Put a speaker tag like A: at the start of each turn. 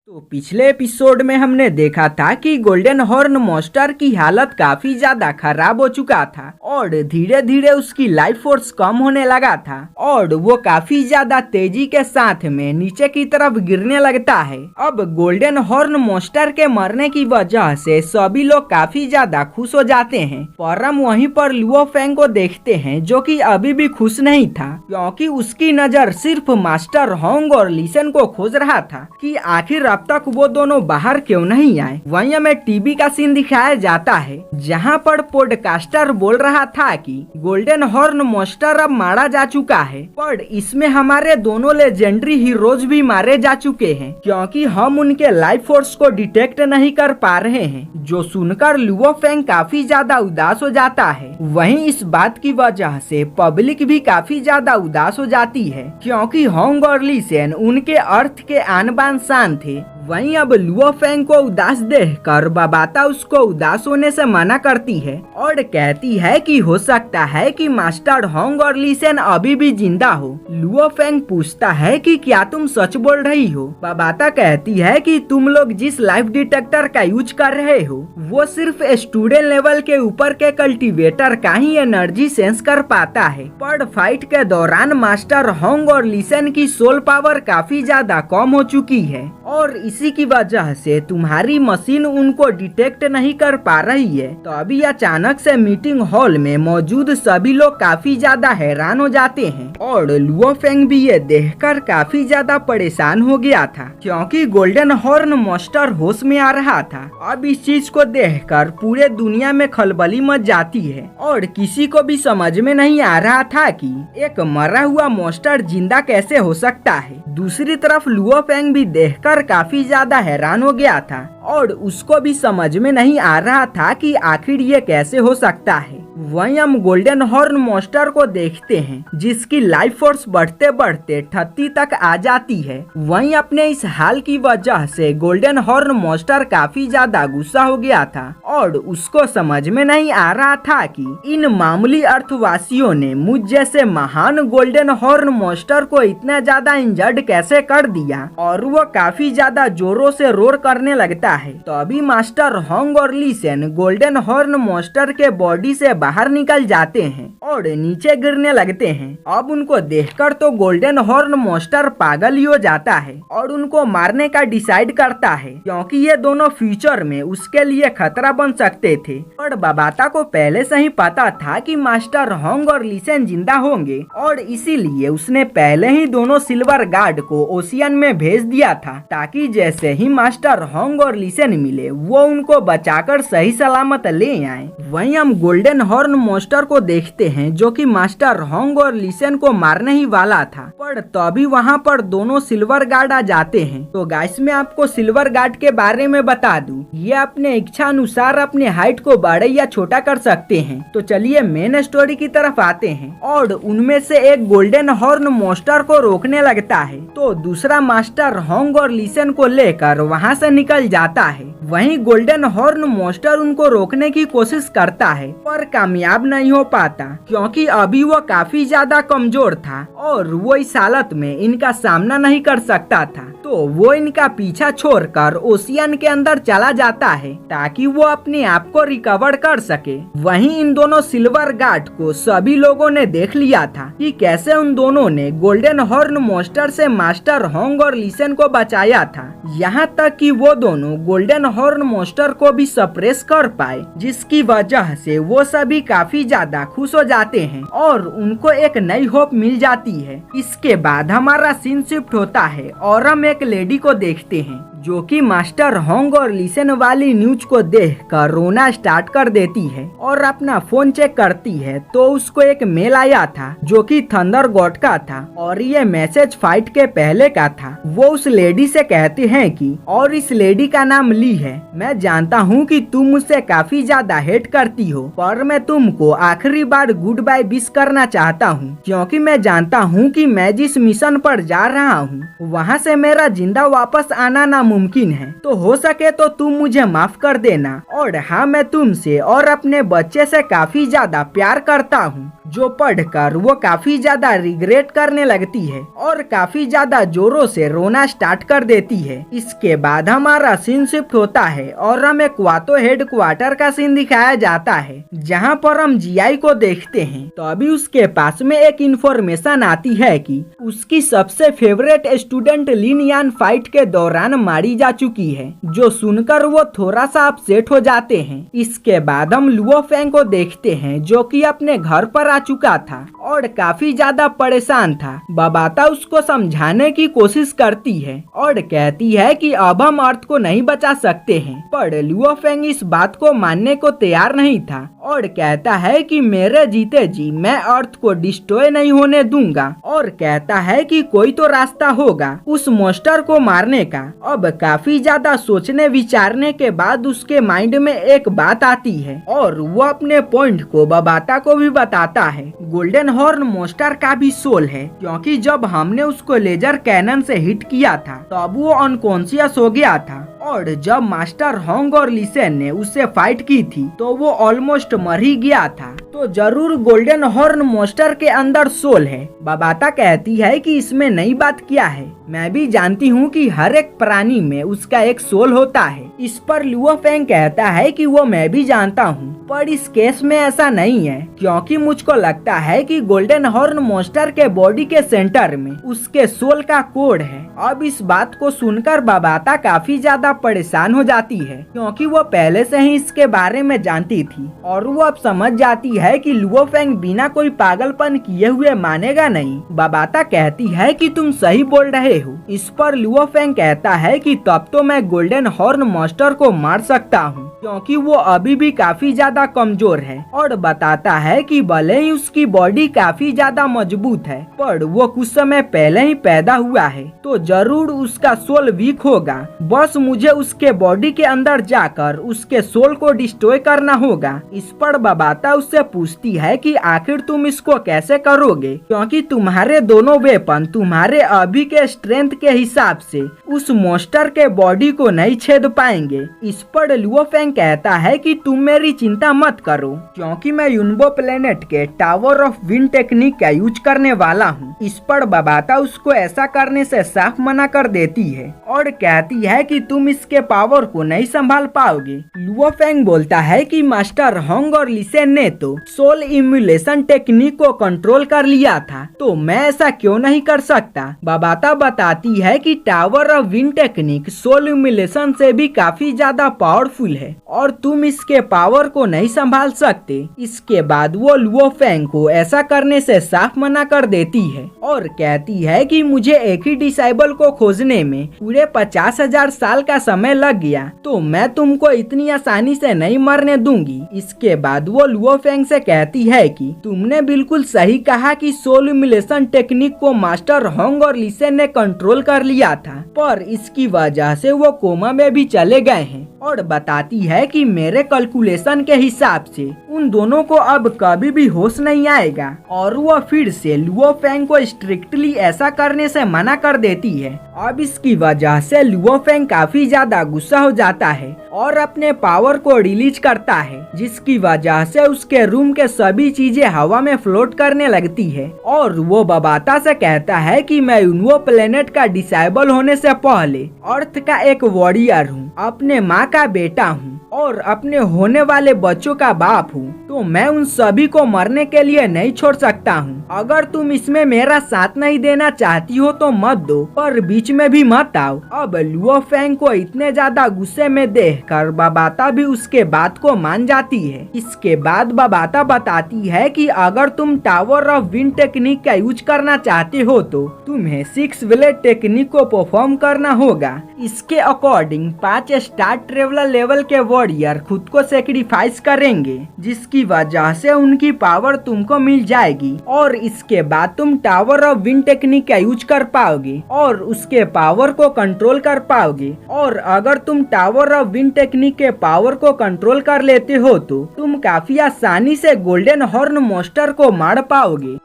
A: तो पिछले एपिसोड में हमने देखा था कि गोल्डन हॉर्न मॉन्स्टर की हालत काफी ज्यादा खराब हो चुका था और धीरे धीरे उसकी लाइफ फोर्स कम होने लगा था और वो काफी ज्यादा तेजी के साथ में नीचे की तरफ गिरने लगता है। अब गोल्डन हॉर्न मॉन्स्टर के मरने की वजह से सभी लोग काफी ज्यादा खुश हो जाते हैं, पर हम वहीं पर लुओ फेंग को देखते हैं जो कि अभी भी खुश नहीं था, क्योंकि उसकी नजर सिर्फ मास्टर होंग और लिसन को खोज रहा था कि आखिर अब तक वो दोनों बाहर क्यों नहीं आए। वहीं हमें टीवी का सीन दिखाया जाता है जहां पर पॉडकास्टर बोल रहा था कि गोल्डन हॉर्न मॉन्स्टर अब मारा जा चुका है, पर इसमें हमारे दोनों लेजेंडरी हीरोज भी मारे जा चुके हैं क्योंकि हम उनके लाइफ फोर्स को डिटेक्ट नहीं कर पा रहे हैं, जो सुनकर लुओ फेंग काफी ज्यादा उदास हो जाता है। वहीं इस बात की वजह से पब्लिक भी काफी ज्यादा उदास हो जाती है क्योंकि होंग और लिसन उनके अर्थ के आन बान शान थे। वहीं अब लुओ फेंग को उदास देखकर बाबाता उसको उदास होने से मना करती है और कहती है कि हो सकता है कि मास्टर होंग और लिसन अभी भी जिंदा हो। लुओ फेंग पूछता है कि क्या तुम सच बोल रही हो। बाबाता कहती है कि तुम लोग जिस लाइफ डिटेक्टर का यूज कर रहे हो वो सिर्फ स्टूडेंट लेवल के ऊपर के कल्टीवेटर का ही एनर्जी सेंस कर पाता है, पर फाइट के दौरान मास्टर होंग और लिसन की सोल पावर काफी ज्यादा कम हो चुकी है और इसी की वजह से तुम्हारी मशीन उनको डिटेक्ट नहीं कर पा रही है। तो अभी अचानक से मीटिंग हॉल में मौजूद सभी लोग काफी ज्यादा हैरान हो जाते हैं और लुओ फेंग भी ये देखकर काफी ज्यादा परेशान हो गया था क्योंकि गोल्डन हॉर्न मॉन्स्टर होश में आ रहा था। अब इस चीज को देखकर पूरे दुनिया में खलबली मच जाती है और किसी को भी समझ में नहीं आ रहा था कि एक मरा हुआ मॉन्स्टर जिंदा कैसे हो सकता है। दूसरी तरफ लुओ फेंग भी देखकर काफी ज्यादा हैरान हो गया था और उसको भी समझ में नहीं आ रहा था कि आखिर ये कैसे हो सकता है। वहीं हम गोल्डन हॉर्न मॉन्स्टर को देखते हैं जिसकी लाइफ फोर्स बढ़ते बढ़ते 38 तक आ जाती है। वहीं अपने इस हाल की वजह से गोल्डन हॉर्न मॉन्स्टर काफी ज्यादा गुस्सा हो गया था और उसको समझ में नहीं आ रहा था कि इन मामूली अर्थवासियों ने मुझ जैसे महान गोल्डन हॉर्न मॉन्स्टर को इतना ज्यादा इंजर्ड कैसे कर दिया और वो काफी ज्यादा जोरों से रोर करने लगता है। तो अभी मास्टर होंग और लिसन गोल्डन हॉर्न मॉन्स्टर के बॉडी से बाहर निकल जाते हैं और नीचे गिरने लगते हैं। अब उनको देखकर तो गोल्डन हॉर्न मॉन्स्टर पागल ही हो जाता है और उनको मारने का डिसाइड करता है क्योंकि ये दोनों फ्यूचर में उसके लिए खतरा बन सकते थे। और बाबाता को पहले से ही पता था कि मास्टर होंग और लिसन जिंदा होंगे और इसीलिए उसने पहले ही दोनों सिल्वर गार्ड को ओशियन में भेज दिया था ताकि जैसे ही मास्टर होंग और लिसन मिले वो उनको बचाकर सही सलामत ले आए। वहीं हम गोल्डन हॉर्न मॉन्स्टर को देखते हैं जो कि मास्टर होंग और लिसन को मारने ही वाला था, पर तभी वहां पर दोनों सिल्वर गार्ड आ जाते हैं। तो गाइस मैं आपको सिल्वर गार्ड के बारे में बता दूं, ये अपने इच्छा अनुसार अपने हाइट को बड़े या छोटा कर सकते हैं। तो चलिए मेन स्टोरी की तरफ आते हैं और उनमें से एक गोल्डन हॉर्न मॉन्स्टर को रोकने लगता है तो दूसरा मास्टर होंग और लिसन को लेकर वहाँ से निकल जाता है। वहीं गोल्डन हॉर्न मॉन्स्टर उनको रोकने की कोशिश करता है पर कामयाब नहीं हो पाता क्योंकि अभी वो काफी ज्यादा कमजोर था और वो इस हालत में इनका सामना नहीं कर सकता था। तो वो इनका पीछा छोड़कर ओशियन के अंदर चला जाता है ताकि वो अपने आप को रिकवर कर सके। वहीं इन दोनों सिल्वर गार्ड को सभी लोगों ने देख लिया था कि कैसे उन दोनों ने गोल्डन हॉर्न मॉन्स्टर से मास्टर होंग और लिसन को बचाया था, यहाँ तक कि वो दोनों गोल्डन हॉर्न मॉन्स्टर को भी सप्रेस कर पाए, जिसकी वजह से वो सभी काफी ज्यादा खुश हो जाते हैं और उनको एक नई होप मिल जाती है। इसके बाद हमारा सीन शिफ्ट होता है और हम एक लेडी को देखते हैं जो कि मास्टर होंग और लिसन वाली न्यूज को देखकर रोना स्टार्ट कर देती है और अपना फोन चेक करती है तो उसको एक मेल आया था जो कि थंडर गॉड का था और ये मैसेज फाइट के पहले का था। वो उस लेडी से कहते हैं कि और इस लेडी का नाम ली है, मैं जानता हूँ कि तुम मुझसे काफी ज्यादा हेट करती हो पर मैं तुमको आखिरी बार गुड बाय विश करना चाहता हूँ क्योंकि मैं जानता हूँ कि मैं जिस मिशन पर जा रहा हूँ वहाँ से मेरा जिंदा वापस आना नामुमकिन है, तो हो सके तो तुम मुझे माफ कर देना। और हाँ, मैं तुमसे और अपने बच्चे से काफी ज्यादा प्यार करता हूँ जो पढ़कर वो काफी ज्यादा रिग्रेट करने लगती है और काफी ज्यादा जोरों से रोना स्टार्ट कर देती है। इसके बाद हमारा सीन शिफ्ट होता है और हमें क्वातो हेडक्वार्टर का सीन दिखाया जाता है, जहाँ पर हम जीआई को देखते हैं। तो अभी उसके पास में एक इंफॉर्मेशन आती है कि उसकी सबसे फेवरेट स्टूडेंट लिन यान फाइट के दौरान मारी जा चुकी है, जो सुनकर वो थोड़ा सा अपसेट हो जाते हैं। इसके बाद हम लुओ फेंग को देखते हैं, जो कि अपने घर पर आ चुका था और काफी ज्यादा परेशान था। बबाता उसको समझाने की कोशिश करती है और कहती है कि अब हम अर्थ को नहीं बचा सकते हैं, पर लुओ फेंग इस बात को मानने को तैयार नहीं था और कहता है कि मेरे जीते जी मैं अर्थ को डिस्ट्रॉय नहीं होने दूंगा, और कहता है कि कोई तो रास्ता होगा उस मॉन्स्टर को मारने का। अब काफी ज्यादा सोचने विचारने के बाद उसके माइंड में एक बात आती है और वो अपने पॉइंट को बबाता को भी बताता है। गोल्डन हॉर्न मॉन्स्टर का भी सोल है, क्योंकि जब हमने उसको लेजर कैनन से हिट किया था तब वो अनकॉन्शियस हो गया था, और जब मास्टर होंग और लिसेन ने उससे फाइट की थी तो वो ऑलमोस्ट मर ही गया था। तो जरूर गोल्डन हॉर्न मॉन्स्टर के अंदर सोल है। बबाता कहती है कि इसमें नई बात क्या है, मैं भी जानती हूँ कि हर एक प्राणी में उसका एक सोल होता है। इस पर लुओ फेंग कहता है कि वो मैं भी जानता हूँ, पर इस केस में ऐसा नहीं है, क्योंकि मुझको लगता है कि गोल्डन हॉर्न मॉन्स्टर के बॉडी के सेंटर में उसके सोल का कोड है। अब इस बात को सुनकर बबाता काफी ज्यादा परेशान हो जाती है, क्योंकि वो पहले से ही इसके बारे में जानती थी और वो अब समझ जाती है कि लुओ फेंग बिना कोई पागलपन किए हुए मानेगा नहीं। बबाता कहती है कि तुम सही बोल रहे हो। इस पर लुओ फेंग कहता है कि तब तो मैं गोल्डन हॉर्न मॉन्स्टर को मार सकता हूँ, क्योंकि वो अभी भी काफी ज्यादा कमजोर है, और बताता है कि भले ही उसकी बॉडी काफी ज्यादा मजबूत है, पर वो कुछ समय पहले ही पैदा हुआ है, तो जरूर उसका सोल वीक होगा। बस मुझे उसके बॉडी के अंदर जाकर उसके सोल को डिस्ट्रॉय करना होगा। इस पर बबाता उससे पूछती है कि आखिर तुम इसको कैसे करोगे, क्योंकि तुम्हारे दोनों वेपन तुम्हारे अभी के स्ट्रेंथ के हिसाब से उस मॉन्स्टर के बॉडी को नहीं छेद पाएंगे। इस पर लुओ फेंग कहता है कि तुम मेरी चिंता मत करो, क्योंकि मैं यूनबो प्लेनेट के टावर ऑफ विंड टेक्निक का यूज करने वाला हूँ। इस पर बबाता उसको ऐसा करने से साफ मना कर देती है और कहती है कि तुम इसके पावर को नहीं संभाल पाओगे। लुओ फेंग बोलता है कि मास्टर होंग और लिसेन ने तो सोल इम्यूलेशन टेक्निक को कंट्रोल कर लिया था, तो मैं ऐसा क्यों नहीं कर सकता। बबाता बताती है कि tower of wind technique soul emulation से भी काफी ज्यादा पावरफुल है और तुम इसके पावर को नहीं संभाल सकते। इसके बाद वो लुओ फेंग को ऐसा करने से साफ मना कर देती है और कहती है कि मुझे एक ही डिसाइबल को खोजने में पूरे 50,000 साल का समय लग गया, तो मैं तुमको इतनी आसानी से नहीं मरने दूंगी। इसके बाद वो लुओ फेंग से कहती है कि तुमने बिल्कुल सही कहा कि सोल इम्यूलेशन टेक्निक को मास्टर होंग और लिसेन ने कंट्रोल कर लिया था, पर इसकी वजह से वो कोमा में भी चले गए हैं, और बताती है कि मेरे कैलकुलेशन के हिसाब से उन दोनों को अब कभी भी होश नहीं आएगा, और वो फिर से लुओ फेंग को स्ट्रिक्टली ऐसा करने से मना कर देती है। अब इसकी वजह से लुओ फेंग काफी ज्यादा गुस्सा हो जाता है और अपने पावर को रिलीज करता है, जिसकी वजह से उसके रूम के सभी चीजें हवा में फ्लोट करने लगती है, और वो बबाता से कहता है कि मैं यूनबो प्लेनेट का डिसेबल होने से पहले अर्थ का एक वॉरियर हूँ, अपने माँ का बेटा हूँ और अपने होने वाले बच्चों का बाप हूँ, तो मैं उन सभी को मरने के लिए नहीं छोड़ सकता हूँ। अगर तुम इसमें मेरा साथ नहीं देना चाहती हो तो मत दो, पर बीच में भी मत आओ। अब लुओ फेंग को इतने ज्यादा गुस्से में देखकर बबाता भी उसके बात को मान जाती है। इसके बाद बबाता बताती है कि अगर तुम टावर ऑफ विंड टेक्निक का यूज करना चाहते हो तो तुम्हें 6 ब्लेड टेक्निक को परफॉर्म करना होगा। इसके अकॉर्डिंग 5 स्टार ट्रेवलर लेवल के वॉरियर खुद को सेक्रीफाइस करेंगे, जिसकी वजह से उनकी पावर तुमको मिल जाएगी, और इसके बाद तुम टावर ऑफ विंड टेक्निक का यूज कर पाओगे और उसके पावर को कंट्रोल कर पाओगे। और अगर तुम टावर ऑफ विंड टेक्निक के पावर को कंट्रोल कर लेते हो तो तुम काफी आसानी से गोल्डन हॉर्न मॉन्स्टर को मार पाओगे।